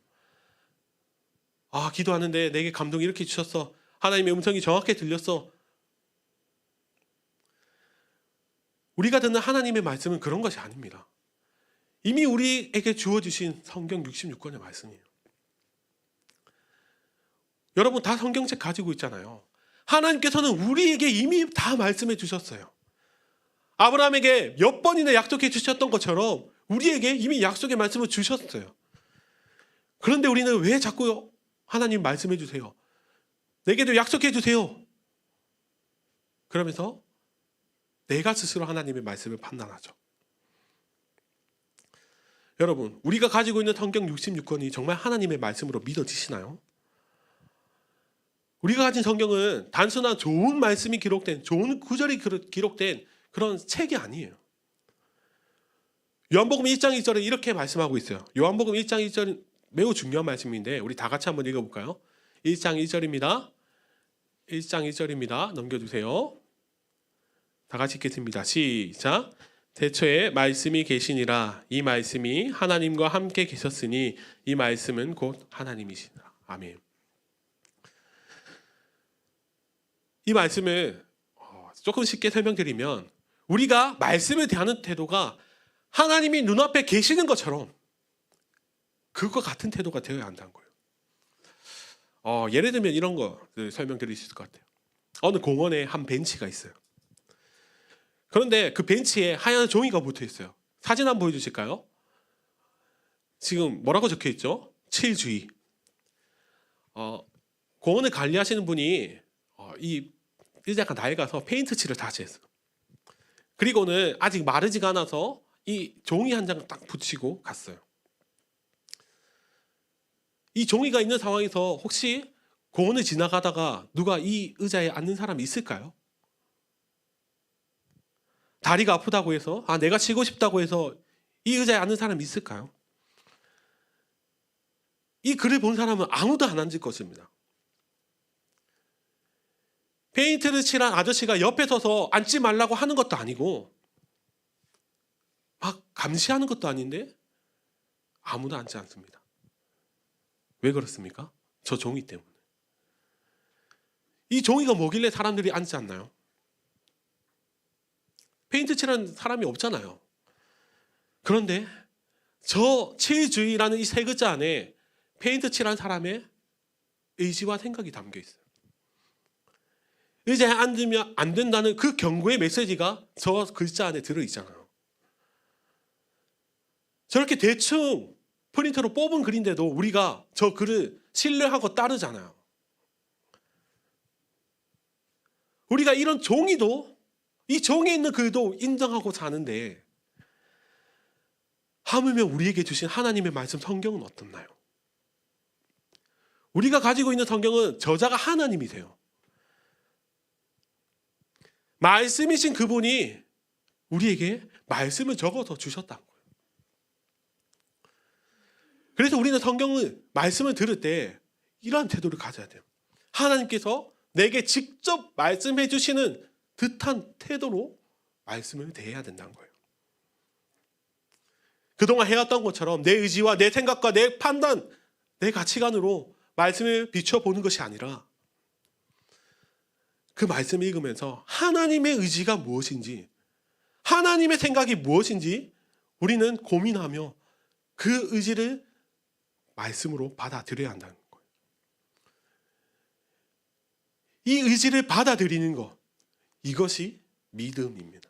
아 기도하는데 내게 감동이 이렇게 주셨어. 하나님의 음성이 정확히 들렸어. 우리가 듣는 하나님의 말씀은 그런 것이 아닙니다. 이미 우리에게 주어주신 성경 66권의 말씀이에요. 여러분 다 성경책 가지고 있잖아요. 하나님께서는 우리에게 이미 다 말씀해 주셨어요. 아브라함에게 몇 번이나 약속해 주셨던 것처럼 우리에게 이미 약속의 말씀을 주셨어요. 그런데 우리는 왜 자꾸 하나님 말씀해 주세요. 내게도 약속해 주세요. 그러면서 내가 스스로 하나님의 말씀을 판단하죠. 여러분, 우리가 가지고 있는 성경 66권이 정말 하나님의 말씀으로 믿어지시나요? 우리가 가진 성경은 단순한 좋은 말씀이 기록된, 좋은 구절이 기록된 그런 책이 아니에요. 요한복음 1장 1절에 이렇게 말씀하고 있어요. 요한복음 1장 1절 매우 중요한 말씀인데 우리 다 같이 한번 읽어볼까요? 1장 1절입니다. 1장 1절입니다. 넘겨주세요. 다 같이 읽겠습니다. 시작. 태초에 말씀이 계시니라. 이 말씀이 하나님과 함께 계셨으니 이 말씀은 곧 하나님이시라. 아멘. 이 말씀을 조금 쉽게 설명드리면 우리가 말씀을 대하는 태도가 하나님이 눈앞에 계시는 것처럼 그것과 같은 태도가 되어야 한다는 거예요. 예를 들면 이런 거 설명드릴 수 있을 것 같아요. 어느 공원에 한 벤치가 있어요. 그런데 그 벤치에 하얀 종이가 붙어 있어요. 사진 한번 보여주실까요? 지금 뭐라고 적혀 있죠? 7주의. 공원을 관리하시는 분이 이 의자가 낡아서 페인트 칠을 다시 했어요. 그리고는 아직 마르지가 않아서 이 종이 한 장을 딱 붙이고 갔어요. 이 종이가 있는 상황에서 혹시 공원을 지나가다가 누가 이 의자에 앉는 사람이 있을까요? 다리가 아프다고 해서 내가 쉬고 싶다고 해서 이 의자에 앉는 사람이 있을까요? 이 글을 본 사람은 아무도 안 앉을 것입니다. 페인트를 칠한 아저씨가 옆에 서서 앉지 말라고 하는 것도 아니고 막 감시하는 것도 아닌데 아무도 앉지 않습니다. 왜 그렇습니까? 저 종이 때문에. 이 종이가 뭐길래 사람들이 앉지 않나요? 페인트 칠한 사람이 없잖아요. 그런데 저 7주의라는 이 세 글자 안에 페인트 칠한 사람의 의지와 생각이 담겨 있어요. 의자에 앉으면 안 된다는 그 경고의 메시지가 저 글자 안에 들어있잖아요. 저렇게 대충 프린터로 뽑은 글인데도 우리가 저 글을 신뢰하고 따르잖아요. 우리가 이런 종이도 이 종에 있는 글도 인정하고 사는데 하물며 우리에게 주신 하나님의 말씀 성경은 어떻나요? 우리가 가지고 있는 성경은 저자가 하나님이세요. 말씀이신 그분이 우리에게 말씀을 적어서 주셨다는 거예요. 그래서 우리는 성경을 말씀을 들을 때 이러한 태도를 가져야 돼요. 하나님께서 내게 직접 말씀해 주시는 듯한 태도로 말씀을 대해야 된다는 거예요. 그동안 해왔던 것처럼 내 의지와 내 생각과 내 판단, 내 가치관으로 말씀을 비춰보는 것이 아니라 그 말씀을 읽으면서 하나님의 의지가 무엇인지, 하나님의 생각이 무엇인지 우리는 고민하며 그 의지를 말씀으로 받아들여야 한다는 거예요. 이 의지를 받아들이는 것, 이것이 믿음입니다.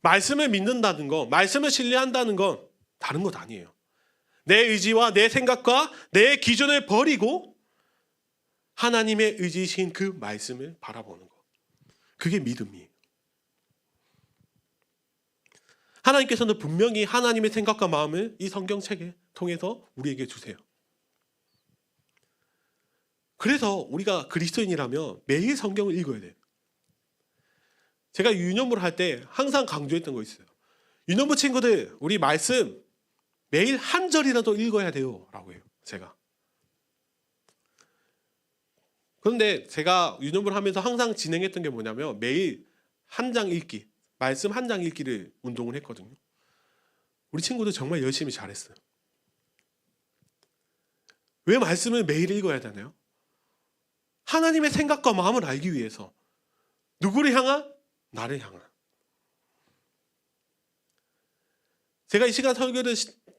말씀을 믿는다는 것, 말씀을 신뢰한다는 건 다른 것 아니에요. 내 의지와 내 생각과 내 기준을 버리고 하나님의 의지이신 그 말씀을 바라보는 것. 그게 믿음이에요. 하나님께서는 분명히 하나님의 생각과 마음을 이 성경책에 통해서 우리에게 주세요. 그래서 우리가 그리스도인이라면 매일 성경을 읽어야 돼요. 제가 유년부를 할 때 항상 강조했던 거 있어요. 유년부 친구들, 우리 말씀 매일 한 절이라도 읽어야 돼요 라고 해요. 제가. 그런데 제가 유년부를 하면서 항상 진행했던 게 뭐냐면 매일 한 장 읽기, 말씀 한 장 읽기를 운동을 했거든요. 우리 친구들 정말 열심히 잘했어요. 왜 말씀을 매일 읽어야 되나요? 하나님의 생각과 마음을 알기 위해서. 누구를 향한? 나를 향한. 제가 이 시간 설교를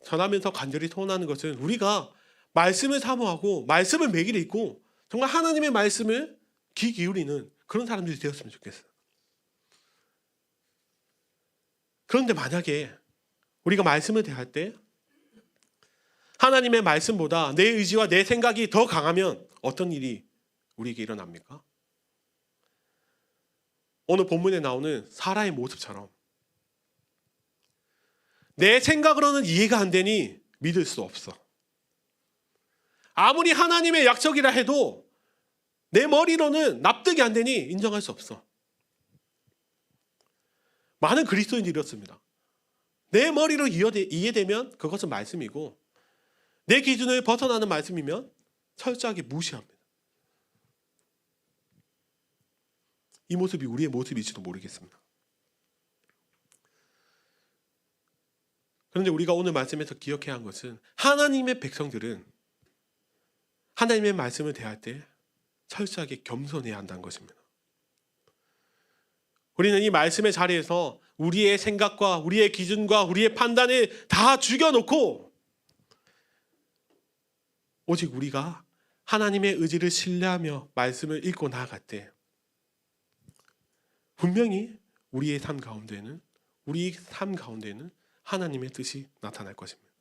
전하면서 간절히 소원하는 것은 우리가 말씀을 사모하고 말씀을 매일 읽고 정말 하나님의 말씀을 귀 기울이는 그런 사람들이 되었으면 좋겠어요. 그런데 만약에 우리가 말씀을 대할 때 하나님의 말씀보다 내 의지와 내 생각이 더 강하면 어떤 일이 우리에게 일어납니까? 오늘 본문에 나오는 사라의 모습처럼 내 생각으로는 이해가 안 되니 믿을 수 없어. 아무리 하나님의 약속이라 해도 내 머리로는 납득이 안 되니 인정할 수 없어. 많은 그리스도인들이 이렇습니다. 내 머리로 이해되면 그것은 말씀이고 내 기준을 벗어나는 말씀이면 철저하게 무시합니다. 이 모습이 우리의 모습일지도 모르겠습니다. 그런데 우리가 오늘 말씀에서 기억해야 한 것은 하나님의 백성들은 하나님의 말씀을 대할 때 철저하게 겸손해야 한다는 것입니다. 우리는 이 말씀의 자리에서 우리의 생각과 우리의 기준과 우리의 판단을 다 죽여놓고 오직 우리가 하나님의 의지를 신뢰하며 말씀을 읽고 나아갈 때 분명히 우리의 삶 가운데는 하나님의 뜻이 나타날 것입니다.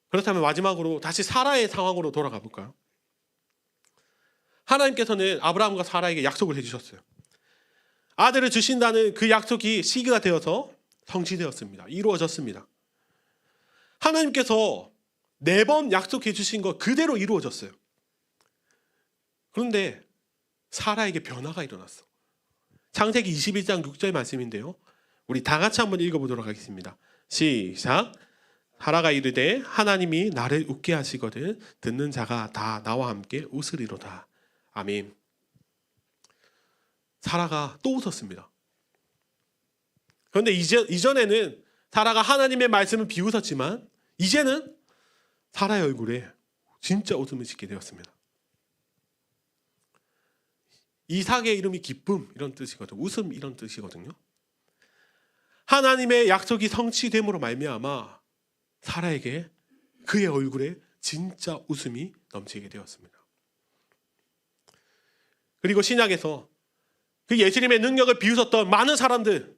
그렇다면 마지막으로 다시 사라의 상황으로 돌아가 볼까요? 하나님께서는 아브라함과 사라에게 약속을 해주셨어요. 아들을 주신다는 그 약속이 시기가 되어서 성취되었습니다. 이루어졌습니다. 하나님께서 4번 약속해 주신 것 그대로 이루어졌어요. 그런데 사라에게 변화가 일어났어. 창세기 21장 6절 말씀인데요. 우리 다 같이 한번 읽어보도록 하겠습니다. 시작. 사라가 이르되 하나님이 나를 웃게 하시거든 듣는 자가 다 나와 함께 웃으리로다. 아멘. 사라가 또 웃었습니다. 그런데 이전에는 사라가 하나님의 말씀을 비웃었지만 이제는 사라의 얼굴에 진짜 웃음을 짓게 되었습니다. 이삭의 이름이 기쁨 이런 뜻이거든요. 웃음 이런 뜻이거든요. 하나님의 약속이 성취됨으로 말미암아 사라에게 그의 얼굴에 진짜 웃음이 넘치게 되었습니다. 그리고 신약에서 그 예수님의 능력을 비웃었던 많은 사람들,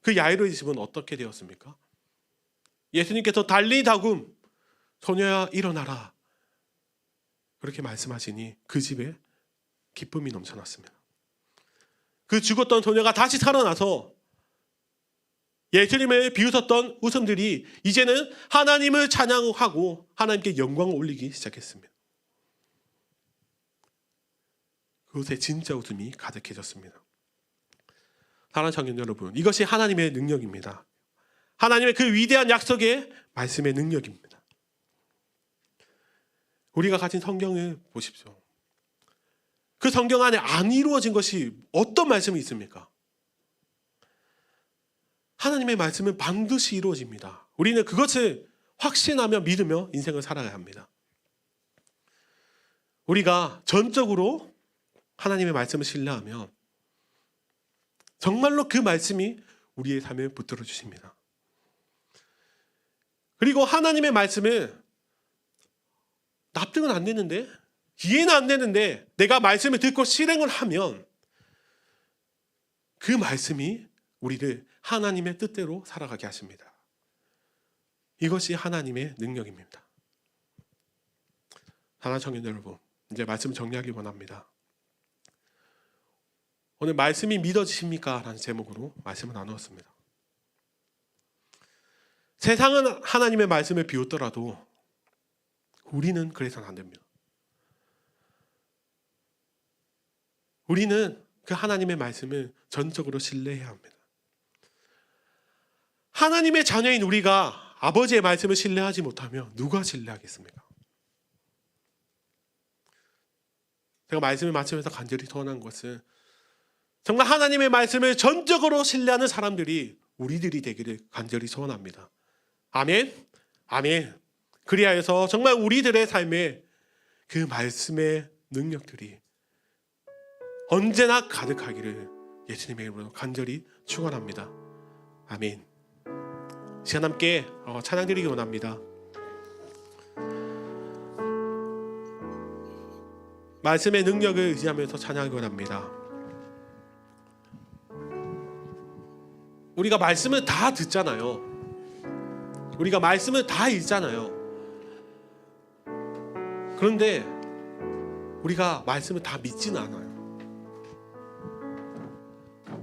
그 야이로의 집은 어떻게 되었습니까? 예수님께서 달리다굼 소녀야 일어나라 그렇게 말씀하시니 그 집에 기쁨이 넘쳐났습니다. 그 죽었던 소녀가 다시 살아나서 예수님을 비웃었던 웃음들이 이제는 하나님을 찬양하고 하나님께 영광을 올리기 시작했습니다. 그곳에 진짜 웃음이 가득해졌습니다. 사랑하는 청년 여러분, 이것이 하나님의 능력입니다. 하나님의 그 위대한 약속의 말씀의 능력입니다. 우리가 가진 성경을 보십시오. 그 성경 안에 안 이루어진 것이 어떤 말씀이 있습니까? 하나님의 말씀은 반드시 이루어집니다. 우리는 그것을 확신하며 믿으며 인생을 살아야 합니다. 우리가 전적으로 하나님의 말씀을 신뢰하면 정말로 그 말씀이 우리의 삶을 붙들어 주십니다. 그리고 하나님의 말씀을 납득은 안 되는데, 이해는 안 되는데 내가 말씀을 듣고 실행을 하면 그 말씀이 우리를 하나님의 뜻대로 살아가게 하십니다. 이것이 하나님의 능력입니다. 사랑하는 청년 여러분, 이제 말씀 정리하기 원합니다. 오늘 말씀이 믿어지십니까? 라는 제목으로 말씀을 나누었습니다. 세상은 하나님의 말씀을 비웃더라도 우리는 그래서는 안 됩니다. 우리는 그 하나님의 말씀을 전적으로 신뢰해야 합니다. 하나님의 자녀인 우리가 아버지의 말씀을 신뢰하지 못하면 누가 신뢰하겠습니까? 제가 말씀을 마치면서 간절히 소원한 것은 정말 하나님의 말씀을 전적으로 신뢰하는 사람들이 우리들이 되기를 간절히 소원합니다. 아멘. 아멘. 그리하여서 정말 우리들의 삶에 그 말씀의 능력들이 언제나 가득하기를 예수님의 이름으로 간절히 축원합니다. 아멘. 시간 함께 찬양 드리기 원합니다. 말씀의 능력을 의지하면서 찬양하기 원합니다. 우리가 말씀을 다 듣잖아요. 우리가 말씀을 다 읽잖아요. 그런데 우리가 말씀을 다 믿지는 않아요.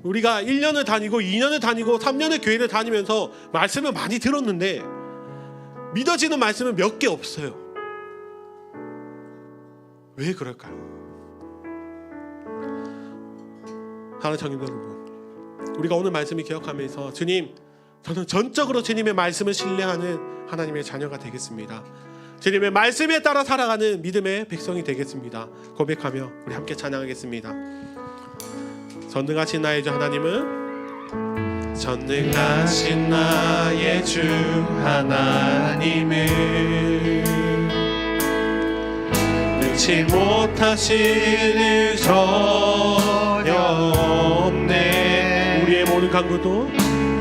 우리가 1년을 다니고 2년을 다니고 3년을 교회를 다니면서 말씀을 많이 들었는데 믿어지는 말씀은 몇 개 없어요. 왜 그럴까요? 사랑하는 성도 여러분, 우리가 오늘 말씀을 기억하면서 주님, 저는 전적으로 주님의 말씀을 신뢰하는 하나님의 자녀가 되겠습니다. 주님의 말씀에 따라 살아가는 믿음의 백성이 되겠습니다. 고백하며 우리 함께 찬양하겠습니다. 전능하신 나의 주 하나님은, 전능하신 나의 주 하나님은 능치 못하실 일 전혀 없네. 우리의 모든 간구도,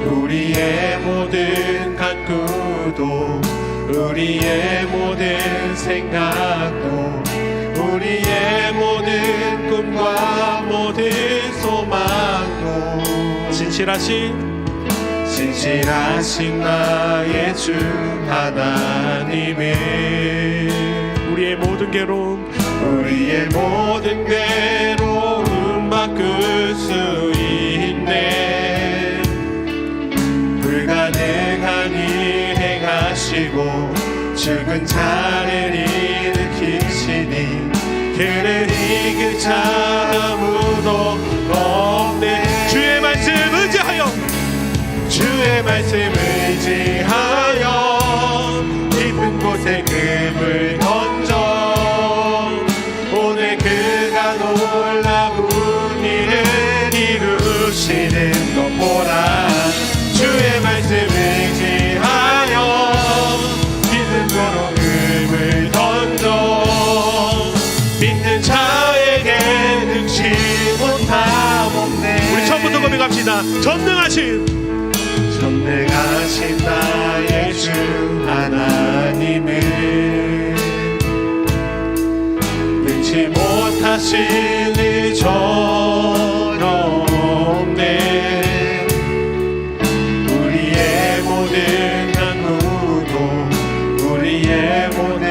우리의 모든 간구도, 우리의 모든 생각도, 우리의 모든 꿈과 모든 소망도 진실하신 나의 주 하나님은 우리의 모든 괴로움 바꿀 수 있네. 불가능한 일 행하시고 죽은 자를 일으키시니 그를 이길 자 아무도 없네. 주의 말씀 의지하여 깊은 곳에 금을 던져 오늘 그가 놀라운 일을 이루시는 것 보라. 주의 말씀 의지하여 깊은 곳으로 금을 던져 믿는 자에게 능치 못함 없네. 우리 처음부터 고백합시다. 전능하신 나의 주 하나님은 능치 못하실 일 전혀 없네. 우리의 모든 간구도, 우리의 모든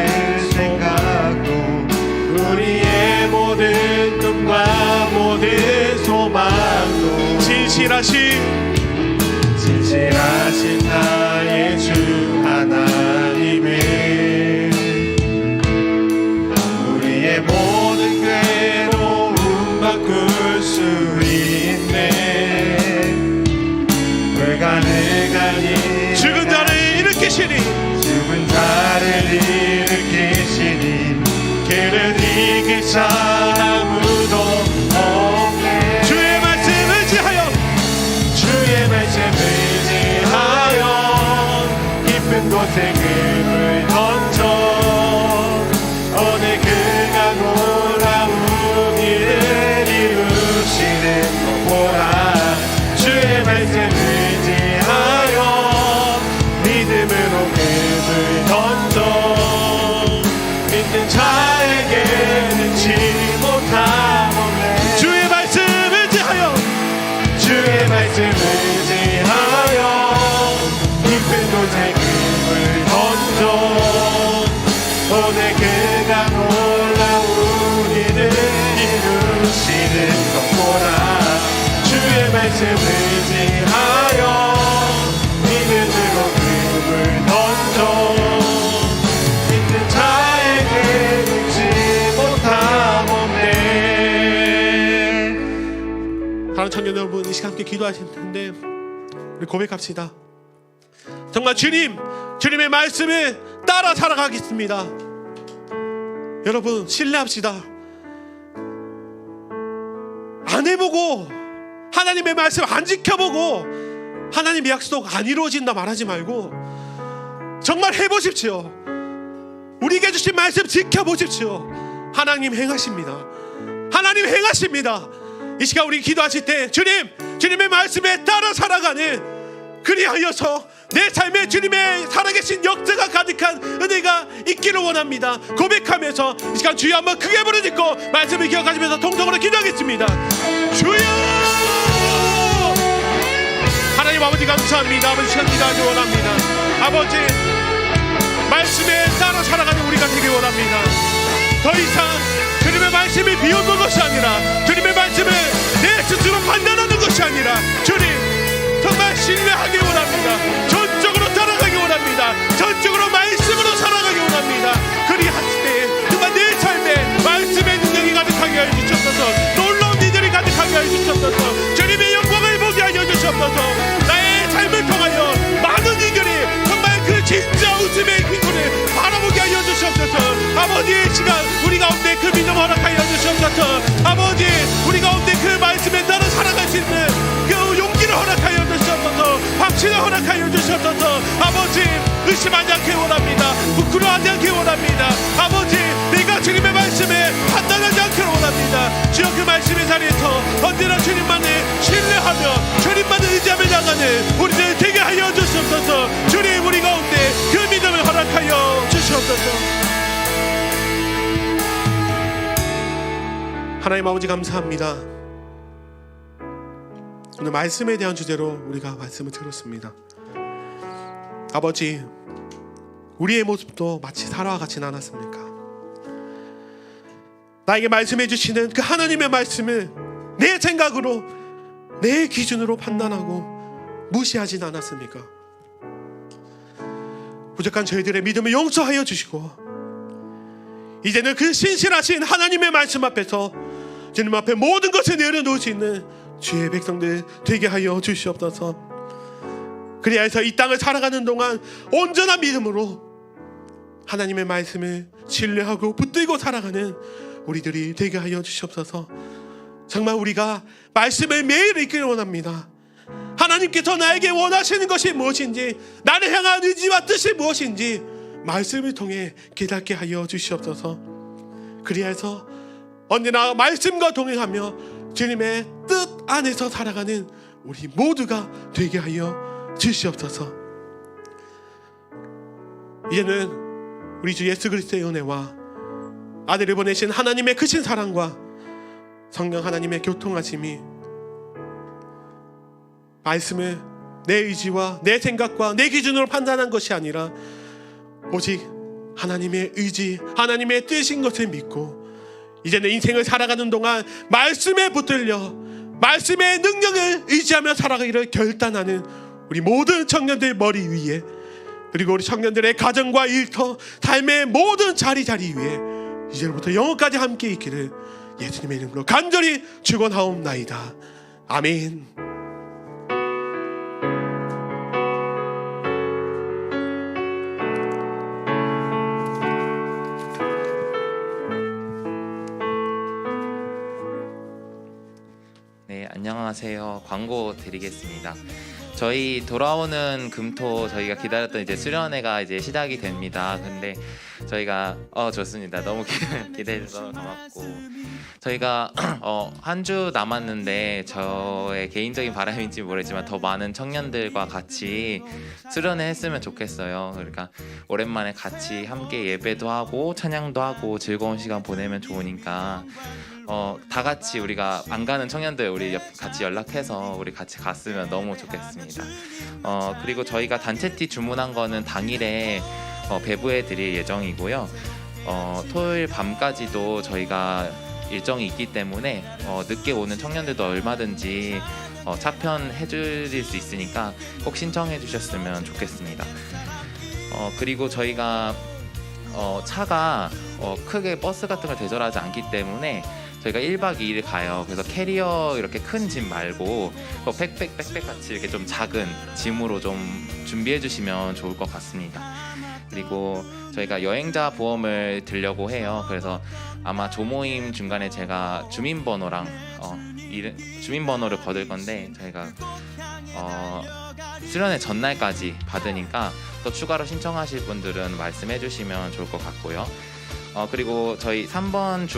생각도, 우리의 모든 꿈과 모든 소망도 진실하신 나의 주 하나님은 우리의 모든 괴로움 바꿀 수 있네. 불가능한 일 죽은 자를 일으키시니 그를 이길 자 아무도 없네. 주의 말씀 의지하여 깊은 곳에 금을 던져 오늘 그가 놀라운 일을 이루시는 것 보라. 주의 말씀 의지하여 믿음으로 금을 던져 믿는 자에게 능치 못함 없네. 주의 말씀 의지하여 깊은 곳에 금을 던져 기도하실 텐데 우리 고백합시다. 정말 주님의 말씀을 따라 살아가겠습니다. 여러분 신뢰합시다. 안 해보고 하나님의 말씀 안 지켜보고 하나님의 약속 안 이루어진다 말하지 말고 정말 해보십시오. 우리에게 주신 말씀 지켜보십시오. 하나님 행하십니다. 하나님 행하십니다. 이 시간 우리 기도하실 때 주님의 말씀에 따라 살아가는, 그리하여서 내 삶에 주님의 살아계신 역사가 가득한 은혜가 있기를 원합니다. 고백하면서 이 시간 주여 한번 크게 부르짖고 말씀을 기억하시면서 통성으로 기도하겠습니다. 주여! 하나님 아버지 감사합니다. 아버지 시간 기도하기 원합니다. 아버지 말씀에 따라 살아가는 우리가 되기 원합니다. 더 이상 주님의 말씀이 비웃는 것이 아니라 주님의 말씀을 내 스스로 판단하는 것이 아니라 주님 정말 신뢰하기 원합니다. 전적으로 따라가기 원합니다. 전적으로 말씀으로 살아가기 원합니다. 그리하실 때 정말 내 삶에 말씀의 능력이 가득하게 하여 주시옵소서. 놀라운 일들이 가득하게 하여 주시옵소서. 주님의 영광을 보게 하여 주시옵소서. 나의 삶을 통하여 많은 이들이 정말 그 진짜 웃음의 기쁨을 바라보게 하여 주시옵소서. 아버지의 시간 우리 가운데 그 믿음 허락하여 주시옵소서. 아버지 우리 가운데 그 말씀에 따라 살아갈 수 있는 그 용기를 허락하여 주시옵소서. 확신을 허락하여 주시옵소서. 아버지 의심하지 않게 원합니다. 부끄러워하지 않게 원합니다. 아버지 내가 주님의 말씀에 판단하지 않게 원합니다. 주여 그 말씀의 자리에서 언제나 주님만을 신뢰하며 주님만을 의지하며 나가는 우리들 되게 하여 주시옵소서. 주님 우리 가운데 그 믿음을 허락하여 주시옵소서. 하나님 아버지 감사합니다. 오늘 말씀에 대한 주제로 우리가 말씀을 들었습니다. 아버지 우리의 모습도 마치 사라와 같지는 않았습니까? 나에게 말씀해 주시는 그 하나님의 말씀을 내 생각으로 내 기준으로 판단하고 무시하진 않았습니까? 부족한 저희들의 믿음을 용서하여 주시고 이제는 그 신실하신 하나님의 말씀 앞에서 주님 앞에 모든 것을 내려놓을 수 있는 주의 백성들 되게 하여 주시옵소서. 그리하여서 이 땅을 살아가는 동안 온전한 믿음으로 하나님의 말씀을 신뢰하고 붙들고 살아가는 우리들이 되게 하여 주시옵소서. 정말 우리가 말씀을 매일 읽기를 원합니다. 하나님께서 나에게 원하시는 것이 무엇인지, 나를 향한 의지와 뜻이 무엇인지 말씀을 통해 깨닫게 하여 주시옵소서. 그리하여서 언제나 말씀과 동행하며 주님의 뜻 안에서 살아가는 우리 모두가 되게 하여 주시옵소서. 이제는 우리 주 예수 그리스도의 은혜와 아들을 보내신 하나님의 크신 사랑과 성령 하나님의 교통하심이 말씀을 내 의지와 내 생각과 내 기준으로 판단한 것이 아니라 오직 하나님의 의지, 하나님의 뜻인 것을 믿고 이제는 인생을 살아가는 동안 말씀에 붙들려 말씀의 능력을 의지하며 살아가기를 결단하는 우리 모든 청년들 머리 위에, 그리고 우리 청년들의 가정과 일터, 삶의 모든 자리 위에 이제부터 영원까지 함께 있기를 예수님의 이름으로 간절히 축원하옵나이다. 아멘. 네, 안녕하세요. 광고 드리겠습니다. 저희 돌아오는 금토 저희가 기다렸던 이제 수련회가 이제 시작이 됩니다. 근데 저희가 좋습니다. 너무 기대해 주셔서 고맙고, 저희가 한 주 남았는데 저의 개인적인 바람인지 모르겠지만 더 많은 청년들과 같이 수련회 했으면 좋겠어요. 그러니까 오랜만에 같이 함께 예배도 하고 찬양도 하고 즐거운 시간 보내면 좋으니까 다 같이 우리가 안 가는 청년들 우리 같이 연락해서 우리 같이 갔으면 너무 좋겠습니다. 그리고 저희가 단체티 주문한 거는 당일에 배부해 드릴 예정이고요. 토요일 밤까지도 저희가 일정이 있기 때문에 늦게 오는 청년들도 얼마든지 차편해 드릴 수 있으니까 꼭 신청해 주셨으면 좋겠습니다. 그리고 저희가 차가 크게 버스 같은 걸 대절하지 않기 때문에 저희가 1박 2일 가요. 그래서 캐리어 이렇게 큰 짐 말고 백팩 같이 이렇게 좀 작은 짐으로 좀 준비해 주시면 좋을 것 같습니다. 그리고 저희가 여행자 보험을 들려고 해요. 그래서 아마 조모임 중간에 제가 주민번호랑 주민번호를 거둘 건데 저희가 수련회 전날까지 받으니까 또 추가로 신청하실 분들은 말씀해 주시면 좋을 것 같고요. 그리고 저희 3번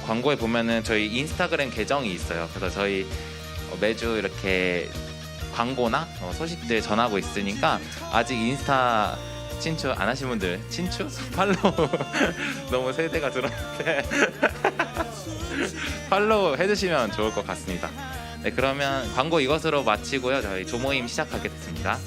광고에 보면은 저희 인스타그램 계정이 있어요. 그래서 저희 매주 이렇게 광고나 소식들 전하고 있으니까 아직 인스타 친추 안 하신 분들 친추? 팔로우 너무 세대가 들었는데 팔로우 해주시면 좋을 것 같습니다. 네, 그러면 광고 이것으로 마치고요. 저희 조모임 시작하겠습니다.